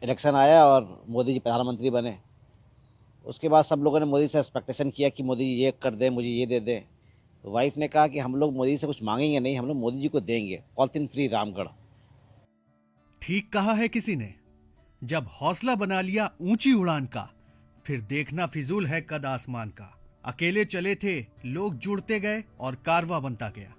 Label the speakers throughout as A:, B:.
A: Election आया और मोदी जी प्रधानमंत्री बने, उसके बाद सब लोगों ने मोदी से एक्सपेक्टेशन किया कि मोदी जी ये कर दें, मुझे ये दे दें। तो वाइफ ने कहा कि हम लोग मोदी से कुछ मांगेंगे नहीं, हम लोग मोदी जी को देंगे पॉलिथीन फ्री रामगढ़।
B: ठीक कहा है किसी ने, जब हौसला बना लिया ऊंची उड़ान का, फिर देखना फिजूल है कद आसमान का। अकेले चले थे, लोग जुड़ते गए और कारवां बनता गया।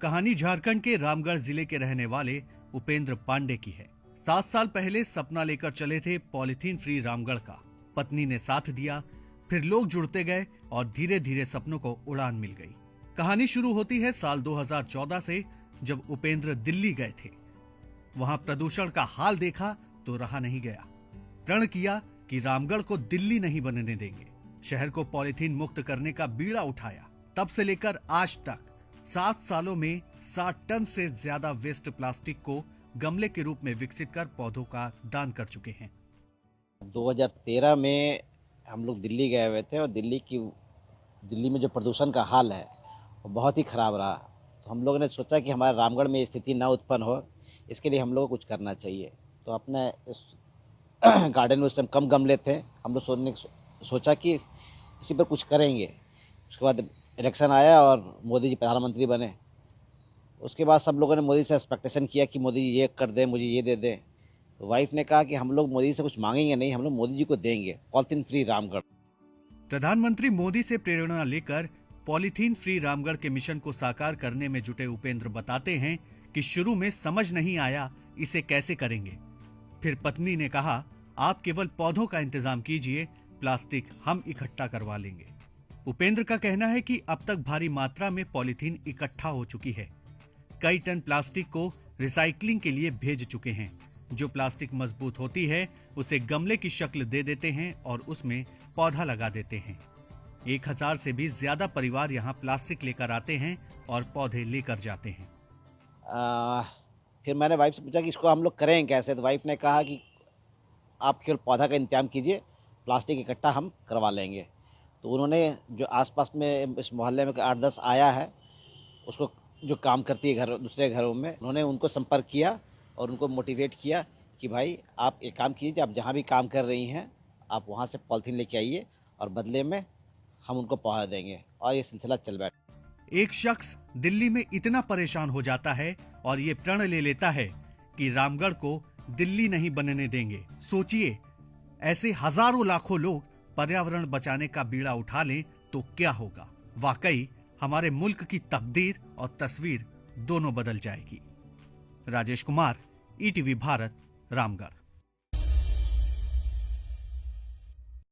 B: कहानी झारखंड के रामगढ़ जिले के रहने वाले उपेंद्र पांडे की है। 7 साल पहले सपना लेकर चले थे पॉलिथीन फ्री रामगढ़ का। पत्नी ने साथ दिया, फिर लोग जुड़ते गए और धीरे धीरे सपनों को उड़ान मिल गई। कहानी शुरू होती है साल 2014 से, जब उपेंद्र दिल्ली गए थे। वहां प्रदूषण का हाल देखा तो रहा नहीं गया। प्रण किया कि रामगढ़ को दिल्ली नहीं बनने देंगे। शहर को पॉलिथीन मुक्त करने का बीड़ा उठाया। तब से लेकर आज तक 7 सालों में 60 टन से ज्यादा वेस्ट प्लास्टिक को गमले के रूप में विकसित कर पौधों का दान कर चुके हैं।
A: 2013 में हम लोग दिल्ली गए हुए थे और दिल्ली में जो प्रदूषण का हाल है वो बहुत ही ख़राब रहा। तो हम लोगों ने सोचा कि हमारे रामगढ़ में ये स्थिति ना उत्पन्न हो, इसके लिए हम लोगों को कुछ करना चाहिए। तो अपने इस गार्डन में उस समय कम गमले थे, हम लोग सोचा कि इसी पर कुछ करेंगे। उसके बाद इलेक्शन आया और मोदी जी प्रधानमंत्री बने, उसके बाद सब लोगों ने मोदी से एक्सपेक्टेशन किया कि मोदी जी ये कर दें, मुझे ये दे दें। तो वाइफ ने कहा कि हम लोग मोदी से कुछ मांगेंगे नहीं, हम लोग मोदी जी को देंगे पॉलिथीन फ्री रामगढ़।
B: प्रधानमंत्री मोदी से प्रेरणा लेकर पॉलिथीन फ्री रामगढ़ के मिशन को साकार करने में जुटे उपेंद्र बताते हैं कि शुरू में समझ नहीं आया इसे कैसे करेंगे। फिर पत्नी ने कहा, आप केवल पौधों का इंतजाम कीजिए, प्लास्टिक हम इकट्ठा करवा लेंगे। उपेंद्र का कहना है कि अब तक भारी मात्रा में पॉलिथीन इकट्ठा हो चुकी है। कई टन प्लास्टिक को रिसाइकलिंग के लिए भेज चुके हैं। जो प्लास्टिक मजबूत होती है उसे गमले की शक्ल दे देते हैं और उसमें पौधा लगा देते हैं। 1000 से भी ज्यादा परिवार यहाँ प्लास्टिक लेकर आते हैं और पौधे लेकर जाते हैं।
A: फिर मैंने वाइफ से पूछा कि इसको हम लोग करें कैसे। तो वाइफ ने कहा कि आप केवल पौधा का इंतजाम कीजिए, प्लास्टिक इकट्ठा हम करवा लेंगे। तो उन्होंने जो आसपास में इस मोहल्ले में 8-10 आया है, उसको जो काम करती है घर दूसरे घरों में, उन्होंने उनको संपर्क किया और उनको मोटिवेट किया कि भाई आप एक काम कीजिए, आप जहाँ भी काम कर रही हैं आप वहाँ से पॉलिथीन लेके आइए और बदले में हम उनको पौधा देंगे। और ये सिलसिला चल बैठा।
B: एक शख्स दिल्ली में इतना परेशान हो जाता है और ये प्रण ले लेता है कि रामगढ़ को दिल्ली नहीं बनने देंगे। सोचिए, ऐसे हजारों लाखों लोग पर्यावरण बचाने का बीड़ा उठा लें तो क्या होगा। वाकई हमारे मुल्क की तकदीर और तस्वीर दोनों बदल जाएगी। राजेश कुमार, ईटीवी भारत, रामगढ़।